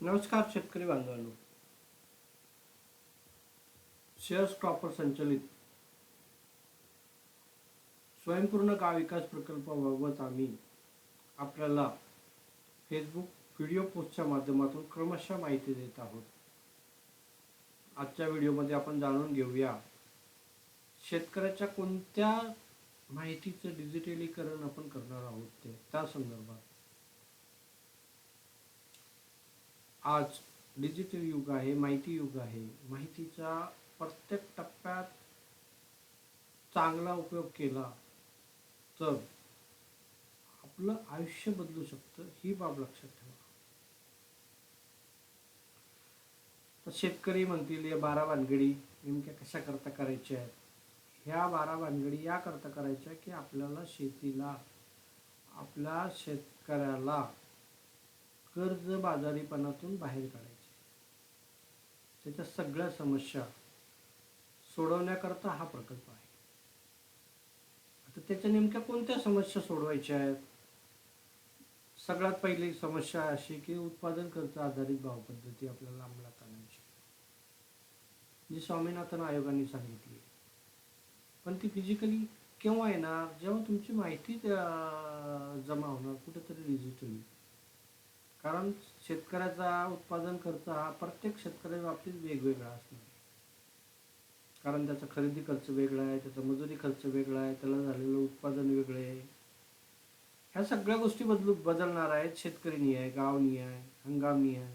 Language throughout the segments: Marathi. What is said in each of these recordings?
नमस्कार शेतकरी बांधवांनो. शेअर्स क्रॉपर संचलित स्वयंपूर्ण गाव विकास प्रकल्पाबाबत आम्ही आपल्याला फेसबुक व्हिडिओ पोस्टच्या माध्यमातून क्रमशः माहिती देत आहोत. आजच्या व्हिडिओमध्ये आपण जाणून घेऊया शेतकऱ्याच्या कोणत्या माहितीचं डिजिटलीकरण आपण करणार आहोत त्या संदर्भात. आज डिजिटल युग आहे, माहिती युग आहे. माहितीचा प्रत्येक टप्प्यात चांगला उपयोग केला तर आपलं आयुष्य बदलू शकतं, ही बाब लक्षात ठेवा. तर शेतकरी म्हणतील या 12 भानगडी नेमक्या कशा करता करायच्या आहेत. ह्या 12 भानगडी या करता करायच्या की आपल्याला शेतीला, आपल्या शेतकऱ्याला कर्जबाजारीपणातून बाहेर काढायचे, त्याच्या सगळ्या समस्या सोडवण्याकरता हा प्रकल्प आहे. आता त्याच्या नेमक्या कोणत्या समस्या सोडवायच्या आहेत. सगळ्यात पहिली समस्या अशी की उत्पादन खर्च आधारित भाव पद्धती आपल्याला अंमलात आणायची, जी स्वामीनाथन आयोगाने सांगितली. पण ती फिजिकली केव्हा येणार, जेव्हा तुमची माहिती जमा होणार कुठेतरी डिजिटली. कारण शेतकऱ्याचा उत्पादन खर्च हा प्रत्येक शेतकऱ्याच्या बाबतीत वेगवेगळा असणार. कारण त्याचा खरेदी खर्च वेगळा आहे, त्याचा मजुरी खर्च वेगळा आहे, त्याला झालेलं उत्पादन वेगळं आहे. ह्या सगळ्या गोष्टी बदलणार आहेत. शेतकरीनिहाय, गावनिहाय, हंगामनिहाय.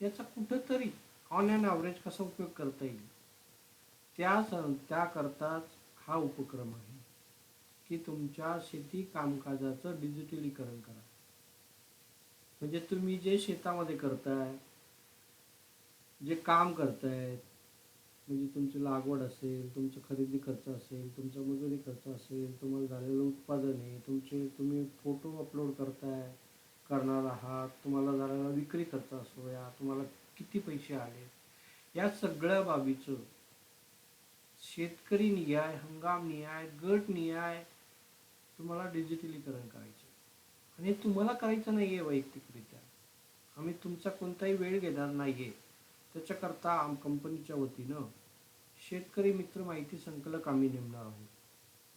त्याचा कुठंतरी ऑन अँड ॲव्हरेज कसा उपयोग करता येईल त्याकरताच हा उपक्रम आहे की तुमच्या शेती कामकाजाचं डिजिटलीकरण करा. म्हणजे तुम्ही जे शेतामध्ये करताय, जे काम करतायत, म्हणजे तुमची लागवड असेल, तुमचं खरेदी खर्च असेल, तुमचा मजुरी खर्च असेल, तुम्हाला झालेलं उत्पादन आहे, तुम्ही फोटो अपलोड करणार आहात, तुम्हाला झालेला विक्री खर्च असो, या तुम्हाला किती पैसे आले, या सगळ्या बाबीचं शेतकरी निहाय, हंगाम निहाय, गट निहाय तुम्हाला डिजिटलीकरण करायचं. आणि हे तुम्हाला करायचं नाही आहे वैयक्तिकरित्या. आम्ही तुमचा कोणताही वेळ घेणार नाही आहे. त्याच्याकरता कंपनीच्या वतीनं शेतकरी मित्र माहिती संकलक आम्ही नेमणार आहोत.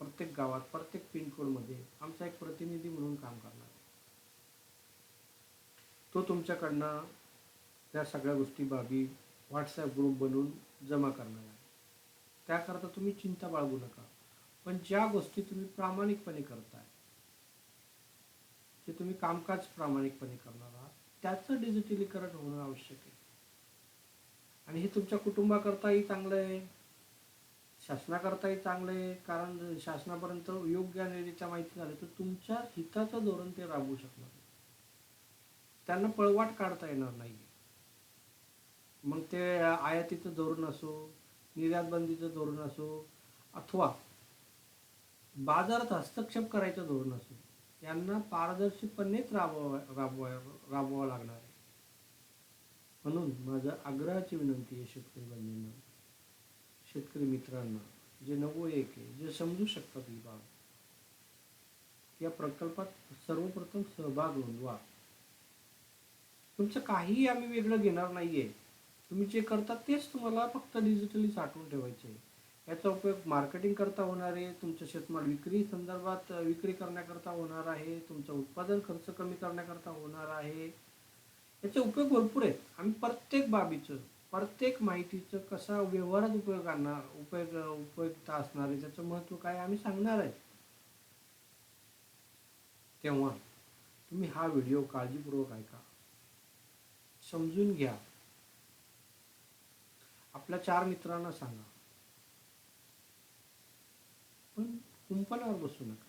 प्रत्येक गावात, प्रत्येक पिनकोडमध्ये आमचा एक प्रतिनिधी म्हणून काम करणार आहे. तो तुमच्याकडनं त्या सगळ्या गोष्टी बाबी व्हॉट्सॲप ग्रुप बनवून जमा करणार आहे. त्याकरता तुम्ही चिंता बाळगू नका. पण ज्या गोष्टी तुम्ही प्रामाणिकपणे करताय, जे तुम्ही कामकाज प्रामाणिकपणे करणार आहात, त्याचं डिजिटलीकरण होणं आवश्यक आहे. आणि हे तुमच्या कुटुंबाकरताही चांगलं आहे, शासनाकरताही चांगलं आहे. कारण शासनापर्यंत योग्य आणि रीत्या माहिती झाली तर तुमच्या हिताचं धोरण ते राबवू शकणार. त्यांना पळवाट काढता येणार नाही. मग ते आयातीचं धोरण असो, निर्यात बंदीचं धोरण असो, अथवा बाजारात हस्तक्षेप करायचं धोरण असो, यांना पारदर्शीपणेच राबवावं लागणार आहे. म्हणून माझं आग्रहाची विनंती आहे शेतकरी बंधूंना, शेतकरी मित्रांना, जे 91 आहे, जे समजू शकतात ही बाब, या प्रकल्पात सर्वप्रथम सहभाग नोंदवा. तुमचं काहीही आम्ही वेगळं घेणार नाहीये. तुम्ही जे करता तेच तुम्हाला फक्त डिजिटली साठवून ठेवायचे आहे. याचा उपयोग मार्केटिंग करता होणार आहे, तुमच्या शेतमाल विक्री संदर्भात विक्री करण्याकरता होणार आहे, तुमचा उत्पादन खर्च कमी करण्याकरता होणार आहे. याचे उपयोग भरपूर आहेत. आम्ही प्रत्येक बाबीचं, प्रत्येक माहितीचं कसा व्यवहारात उपयुक्त असणार आहे, त्याचं महत्त्व काय आम्ही सांगणार आहे. तेव्हा तुम्ही हा व्हिडिओ काळजीपूर्वक ऐका, समजून घ्या, आपल्या 4 मित्रांना सांगा. पण कुंपणावर बसू नका.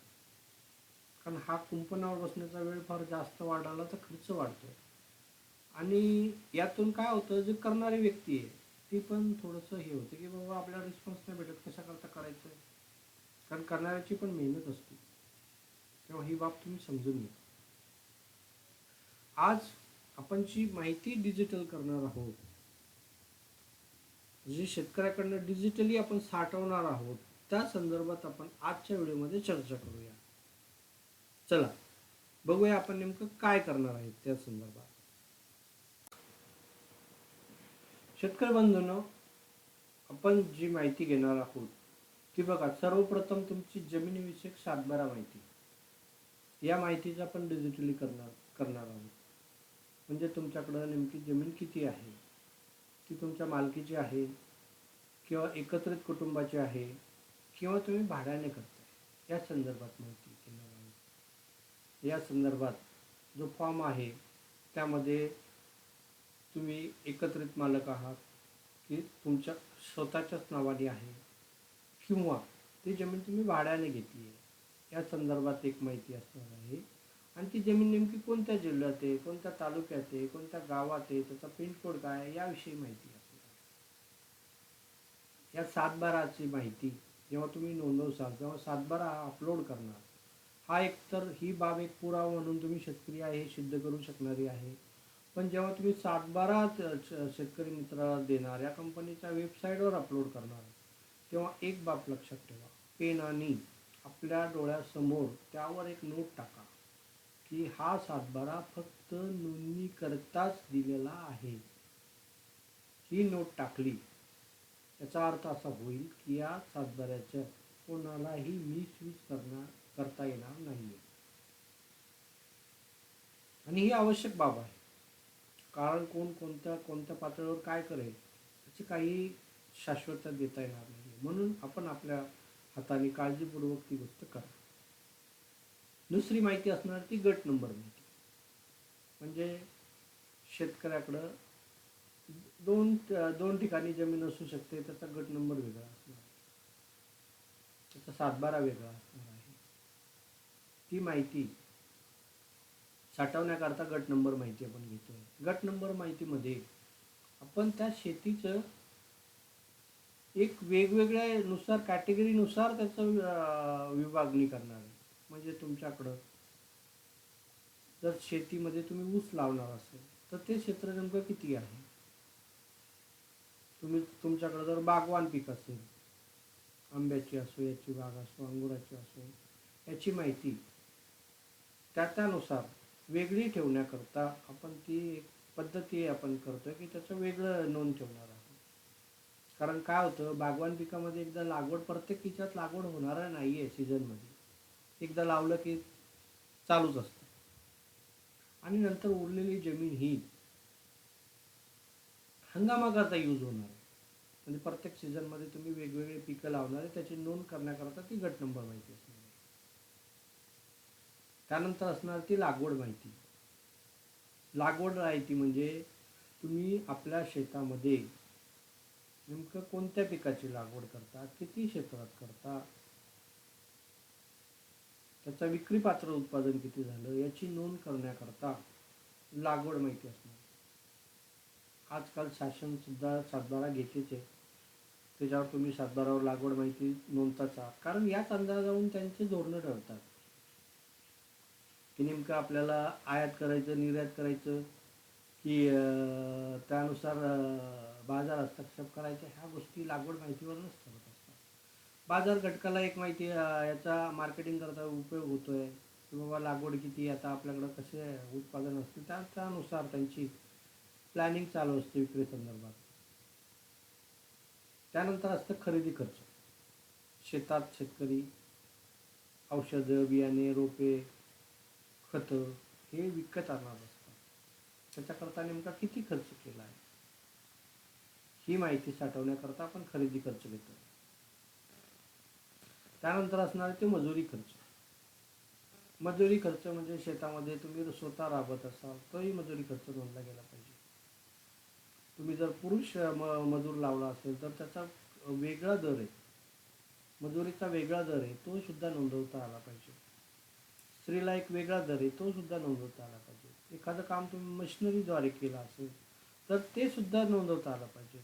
कारण हा कुंपणावर बसण्याचा वेळ फार जास्त वाढला तर खर्च वाढतोय. आणि यातून काय होतं, जे करणारी व्यक्ती आहे ती पण थोडंसं हे होतं की बाबा आपल्याला रिस्पॉन्स नाही भेटत, कशा करता करायचं. कारण करणाऱ्याची पण मेहनत असते. तेव्हा ही बाब तुम्ही समजून घ्या. आज आपण जी माहिती डिजिटल करणार आहोत, जी शेतकऱ्याकडनं डिजिटली आपण साठवणार आहोत, त्या संदर्भात आपण आजच्या व्हिडिओमध्ये चर्चा करूया. चला बघूया आपण नेमकं काय करणार आहे त्या संदर्भात. शेतकरी बंधूंनो, आपण जी माहिती घेणार आहोत ती बघा, सर्वप्रथम तुमची जमिनीविषयक सातबारा माहिती. या माहितीचं आपण डिजिटली करणार आहोत. म्हणजे तुमच्याकडं नेमकी जमीन किती आहे, ती तुमच्या मालकीची आहे किंवा एकत्रित कुटुंबाची आहे किंवा तुम्ही भाड्याने करताय, या संदर्भात माहिती घेणार आहोत. या संदर्भात जो फॉर्म आहे त्यामध्ये तुम्ही एकत्रित मालक आहात की तुमच्या स्वतःच्याच नावाने आहे किंवा ती जमीन तुम्ही भाड्याने घेतली आहे, या संदर्भात एक माहिती असणार आहे. आणि ती जमीन नेमकी कोणत्या जिल्ह्यात आहे, कोणत्या तालुक्यात आहे, कोणत्या गावात आहे, त्याचा पिनकोड काय आहे, याविषयी माहिती असणार आहे. या सातबाराची माहिती जेव्हा तुम्ही नोंदवसाल तेव्हा सातबारा अपलोड करणार, हा एक तर ही बाब एक पुरावा म्हणून तुम्ही शेतकरी आहे हे सिद्ध करू शकणारी आहे. पण जेव्हा तुम्ही सातबारा शेतकरी मित्राला देणार, या कंपनीच्या वेबसाईटवर अपलोड करणार, तेव्हा एक बाब लक्षात ठेवा, पेनाने आपल्या डोळ्यासमोर त्यावर एक नोट टाका की हा सातबारा फक्त नोंदणी करताच दिलेला आहे. ही नोट टाकली याचा अर्थ असा होईल की या सातबाऱ्याच्या कोणालाही मिसयूज करता येणार नाही. आणि ही आवश्यक बाब आहे, कारण कोण कोणत्या पातळीवर काय करेल याची काही शाश्वतता देता येणार नाही. म्हणून आपण आपल्या हाताने काळजीपूर्वक ती गोष्ट करा. दुसरी माहिती असणार ती गट नंबर माहिती. म्हणजे शेतकऱ्याकडं दोन ठिकाणी जमीन असू शकते, त्याचा गट नंबर वेगळा असणार, त्याचा सातबारा वेगळा असणार आहे. ती माहिती साठवण्याकरता गट नंबर माहिती आपण घेतोय. गट नंबर माहितीमध्ये आपण त्या शेतीचं एक वेगवेगळ्या नुसार कॅटेगरीनुसार त्याचं विभागणी करणार आहे. म्हणजे तुमच्याकडं जर शेतीमध्ये तुम्ही ऊस लावणार असेल तर ते क्षेत्र नेमकं किती आहे. तुमच्याकडं जर बागवान पीक असेल, आंब्याची असो, याची बाग असो, अंगुराची असो, याची माहिती त्यानुसार वेगळी ठेवण्याकरता आपण ती एक पद्धती आपण करतोय की त्याचं वेगळं नोंद ठेवणार आहोत. कारण काय होतं, बागवान पिकामध्ये एकदा लागवड, प्रत्येक पिकात लागवड होणार नाही आहे सीझनमध्ये. एकदा लावलं की चालूच असतं आणि नंतर उरलेली जमीन ही हंगामाकरता यूज होणार आहे. म्हणजे प्रत्येक सीझनमध्ये तुम्ही वेगवेगळे पिकं लावणार आहे, त्याची नोंद करण्याकरता ती गट नंबर माहिती असणार आहे. त्यानंतर असणार ती लागवड माहिती. लागवड माहिती म्हणजे तुम्ही आपल्या शेतामध्ये नेमकं कोणत्या पिकाची लागवड करता, किती क्षेत्रात करता, त्याचा विक्री पात्र उत्पादन किती झालं याची नोंद करण्याकरता लागवड माहिती असणार. आजकाल शासन सुद्धा सातबारा घेतेच आहे, त्याच्यावर तुम्ही सातबारावर लागवड माहिती नोंदताच आहात. कारण याच अंदाजावरून त्यांचे धोरणं ठरतात की नेमकं आपल्याला आयात करायचं, निर्यात करायचं की त्यानुसार बाजार हस्तक्षेप करायचे, ह्या गोष्टी लागवड माहितीवरूनच ठरत असतात. बाजार घटकाला एक माहिती याचा मार्केटिंग करता उपयोग होतोय की बाबा लागवड किती, आता आपल्याकडं कसे उत्पादन असते, त्यानुसार त्यांची प्लॅनिंग चालू असते विक्री संदर्भात. त्यानंतर असतं खरेदी खर्च. शेतात शेतकरी औषधं, बियाणे, रोपे, खतं हे विकत आणणार असतात. त्याच्याकरता नेमका किती खर्च केला आहे ही माहिती साठवण्याकरता आपण खरेदी खर्च घेतो. त्यानंतर असणार ते मजुरी खर्च. मजुरी खर्च म्हणजे शेतामध्ये तुम्ही स्वतः राबत असाल तोही मजुरी खर्च नोंदला गेला पाहिजे. तुम्ही जर पुरुष मजूर लावला असेल तर त्याचा वेगळा दर आहे, मजुरीचा वेगळा दर आहे, तो सुद्धा नोंदवता आला पाहिजे. स्त्रीला एक वेगळा दर आहे, तो सुद्धा नोंदवता आला पाहिजे. एखादं काम तुम्ही मशिनरीद्वारे केलं असेल तर ते सुद्धा नोंदवता आलं पाहिजे.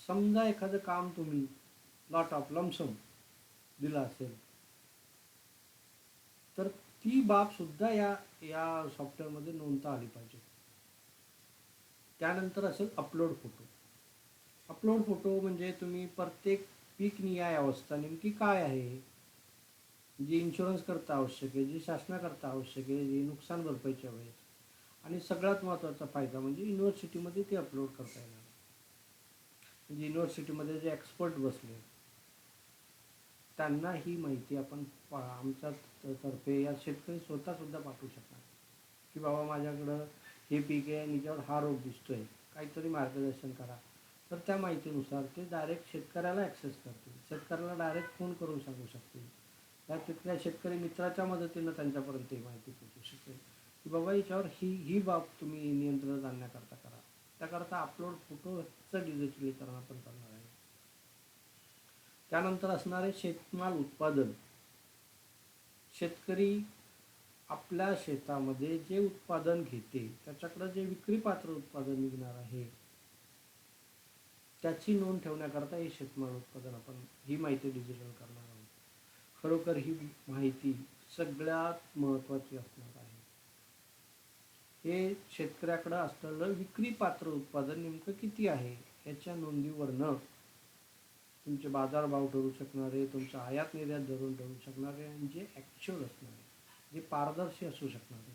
समजा एखादं काम तुम्ही लॉट ऑफ लमसम दिला असेल तर ती बाब सुद्धा या सॉफ्टवेअरमध्ये नोंदता आली पाहिजे. त्यानंतर असेल अपलोड फोटो. अपलोड फोटो म्हणजे तुम्ही प्रत्येक पीक निहाय अवस्था नेमकी काय आहे, जी इन्शुरन्स करता आवश्यक आहे, जी शासनाकरता आवश्यक आहे, जी नुकसान भरपाईच्या वेळेस, आणि सगळ्यात महत्त्वाचा फायदा म्हणजे युनिव्हर्सिटीमध्ये ते अपलोड करता येणार. म्हणजे युनिव्हर्सिटीमध्ये जे एक्सपर्ट बसले त्यांना ही माहिती आपण आमच्या तर्फे या शेतकरी स्वतःसुद्धा पाठवू शकणार की बाबा माझ्याकडं हे पीक आहे आणि याच्यावर हा रोग दिसतोय, काहीतरी मार्गदर्शन करा. तर त्या माहितीनुसार ते डायरेक्ट शेतकऱ्याला ॲक्सेस करतील, शेतकऱ्याला डायरेक्ट फोन करून सांगू शकतील. त्या तिथल्या शेतकरी मित्राच्या मदतीनं त्यांच्यापर्यंत ही माहिती पोहोचू शकेल की बाबा याच्यावर ही बाब तुम्ही नियंत्रण आणण्याकरता करा. त्याकरता अपलोड फोटोचं डिजिटलीकरण आपण करणार आहे. त्यानंतर असणारे शेतमाल उत्पादन. शेतकरी आपल्या शेतामध्ये जे उत्पादन घेते त्याच्याकडं जे विक्रीपात्र उत्पादन निघणार आहे त्याची नोंद ठेवण्याकरता हे शेतमाल उत्पादन आपण ही माहिती डिजिटल करणार आहोत. खरोखर ही माहिती सगळ्यात महत्त्वाची असणार आहे. हे शेतकऱ्याकडं असलेलं विक्रीपात्र उत्पादन नेमकं किती आहे ह्याच्या नोंदीवरनं तुमचे बाजारभाव ठरू शकणारे, तुमचं आयात निर्यात धरून ठरू शकणारे आणि जे ॲक्च्युअल असणारे, जे पारदर्शी असू शकणारे,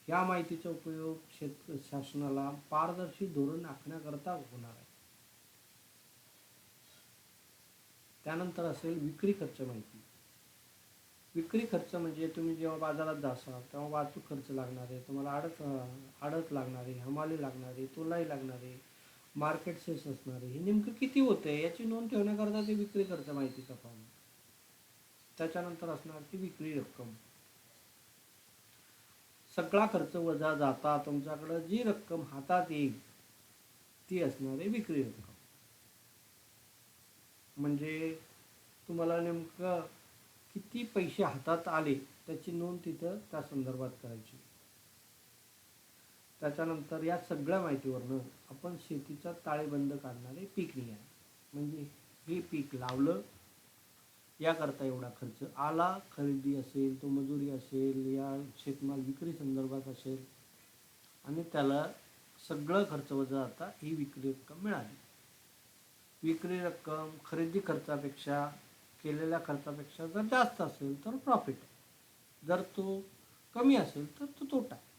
ह्या माहितीचा उपयोग शासनाला पारदर्शी धोरण आखण्याकरता होणार आहे. त्यानंतर असेल विक्री खर्च माहिती. विक्री खर्च म्हणजे तुम्ही जेव्हा बाजारात जासाल तेव्हा वाहतूक खर्च लागणार आहे, तुम्हाला आडत लागणार आहे, हमाली लागणार आहे, तोलाई लागणार आहे, मार्केट सेस असणार आहे. हे नेमकं किती होतं आहे याची नोंद ठेवण्याकरता ते विक्री खर्च माहितीचा फॉर्म. त्याच्यानंतर असणार ती विक्री रक्कम. सगळा खर्च वजा जाता तुमच्याकडं जी रक्कम हातात येईल ती असणार आहे विक्री रक्कम. म्हणजे तुम्हाला नेमकं किती पैसे हातात आले त्याची नोंद तिथं त्या संदर्भात करायची. त्याच्यानंतर या सगळ्या माहितीवरनं आपण शेतीचा ताळेबंद काढणारे पीक निहाय, म्हणजे हे पीक लावलं याकरता एवढा खर्च आला, खरेदी असेल, तो मजुरी असेल, या शेतमाल विक्री संदर्भात असेल, आणि त्याला सगळं खर्च वजा आता ही विक्री रक्कम मिळाली. विक्री रक्कम खरेदी खर्चापेक्षा केलेल्या खर्चापेक्षा जर जास्त असेल तर प्रॉफिट आहे, जर तो कमी असेल तर तो तोटा आहे.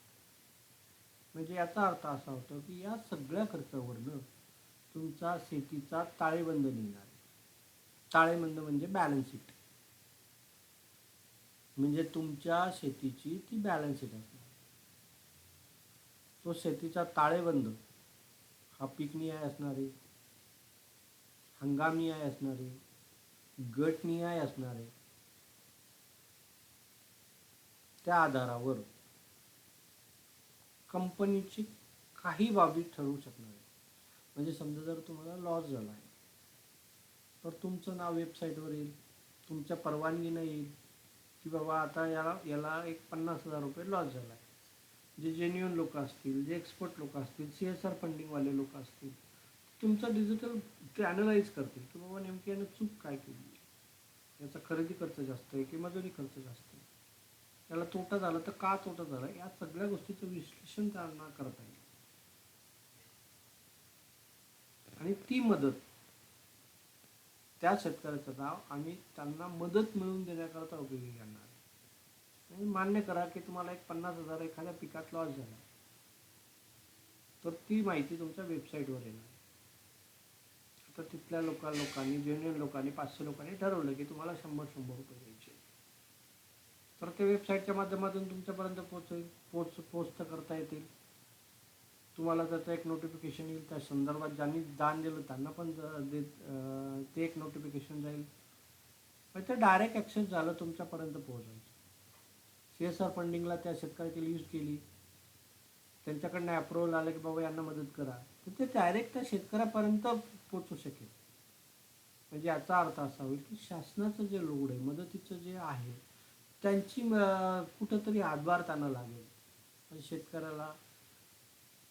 म्हणजे याचा अर्थ असा होतो की या सगळ्या खर्चावरनं तुमचा शेतीचा ताळेबंद निघणार आहे. ताळेबंद म्हणजे बॅलन्स शीट, म्हणजे तुमच्या शेतीची ती बॅलन्स शीट असणार. तो शेतीचा ताळेबंद हा पीकनिहाय असणार आहे, हंगामनिहाय असणार आहे, गटनिहाय असणार आहे. त्या आधारावर कंपनीची काही बाबी ठरवू शकणार आहे. म्हणजे समजा जर तुम्हाला लॉस झाला आहे तर तुमचं नाव वेबसाईटवर येईल, तुमच्या परवानगीनं येईल की बाबा आता याला एक 50,000 रुपये लॉस झाला आहे. जे जेन्युअन लोक असतील, जे एक्सपर्ट लोक असतील, CSR फंडिंगवाले लोक असतील, तुमचं डिजिटल ते ॲनलाइज करतील की बाबा नेमकी यानं चूक काय केली, याचा खरेदी खर्च जास्त आहे की मजुरी खर्च जास्त आहे, त्याला तोटा झाला तर का तोटा झाला, या सगळ्या गोष्टीचं विश्लेषण त्यांना करता येईल. आणि ती मदत त्या शेतकऱ्याचं नाव आम्ही त्यांना मदत मिळवून देण्याकरता उपयोगी करणार आहे. आणि मान्य करा की तुम्हाला एक 50,000 एखाद्या पिकात लॉस झाला तर ती माहिती तुमच्या वेबसाईटवर येणार. तर तिथल्या लोकांनी जेन्युअन लोकांनी 500 लोकांनी ठरवलं की तुम्हाला 100 रुपये द्यायचे, तर ते वेबसाईटच्या माध्यमातून तुमच्यापर्यंत पोच करता येतील. तुम्हाला त्याचं एक नोटिफिकेशन येईल, त्या संदर्भात ज्यांनी दान दिलं त्यांना पण ते एक नोटिफिकेशन जाईल. म्हणजे ते डायरेक्ट ॲक्सेस झालं तुमच्यापर्यंत पोहोचायचं. CSR फंडिंगला त्या शेतकऱ्याची लिस्ट केली, त्यांच्याकडनं अप्रुव्हल आलं की बाबा यांना मदत करा, तर ते डायरेक्ट त्या शेतकऱ्यापर्यंत पोचू शकेल. म्हणजे याचा अर्थ असा होईल की शासनाचं जे लोड आहे, मदतीचं जे आहे, त्यांची कुठंतरी हातभार त्यांना लागेल आणि शेतकऱ्याला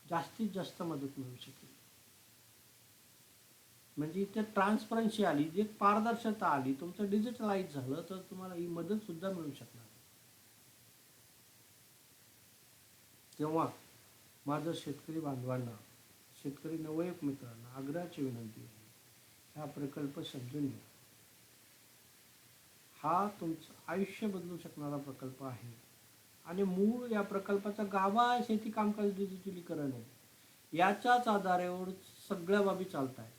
जास्तीत जास्त मदत मिळू शकेल. म्हणजे इथे ट्रान्सपरन्सी आली, जी पारदर्शकता आली, तुमचं डिजिटलाइज झालं तर तुम्हाला ही मदत सुद्धा मिळू शकणार. तेव्हा माझं शेतकरी बांधवांना, शेतकरी नवयुवक मित्रांना आग्रहाची विनंती आहे, हा प्रकल्प समजून घ्या. हा तुमचं आयुष्य बदलू शकणारा प्रकल्प आहे आणि मूळ या प्रकल्पाचा गाभा शेती कामकाज डिजिटलीकरण आहे. याच्याच आधारावर सगळ्या बाबी चालत आहे.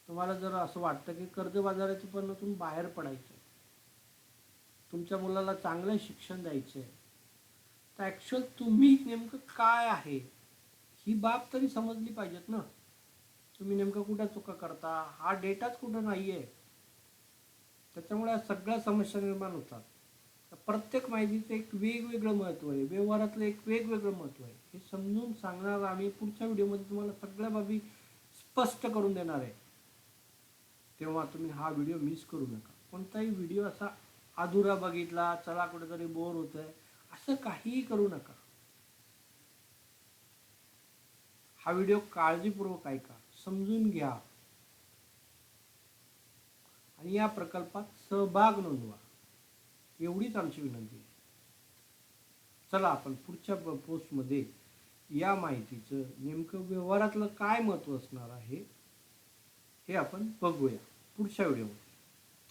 तुम्हाला जर असं वाटतं की कर्जबाजारीपणातून बाहेर पडायचं आहे, तुमच्या मुलाला चांगलं शिक्षण द्यायचं आहे, तर ॲक्च्युअल तुम्ही नेमकं काय आहे ही बाब तरी समजली पाहिजेत ना. तुम्ही नेमकं कुठं चुका करता, हा डेटाच कुठं नाही आहे. त्याच्यामुळे या सगळ्या समस्या निर्माण होतात. प्रत्येक माहितीचं एक वेगवेगळं महत्त्व आहे, व्यवहारातलं एक वेगवेगळं महत्त्व आहे. हे समजून सांगणार आम्ही पुढच्या व्हिडिओमध्ये तुम्हाला सगळ्या बाबी स्पष्ट करून देणार आहे. तेव्हा तुम्ही हा व्हिडिओ मिस करू नका. कोणताही व्हिडिओ असा अधुरा बघितला, चला कुठेतरी बोर होत आहे, असं काहीही करू नका. हा व्हिडिओ काळजीपूर्वक ऐका, समजून घ्या आणि या प्रकल्पात सहभाग नोंदवा, एवढीच आमची विनंती आहे. चला आपण पुढच्या पोस्टमध्ये या माहितीचं नेमकं व्यवहारातलं काय महत्त्व असणार आहे हे आपण बघूया पुढच्या व्हिडिओमध्ये.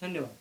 धन्यवाद.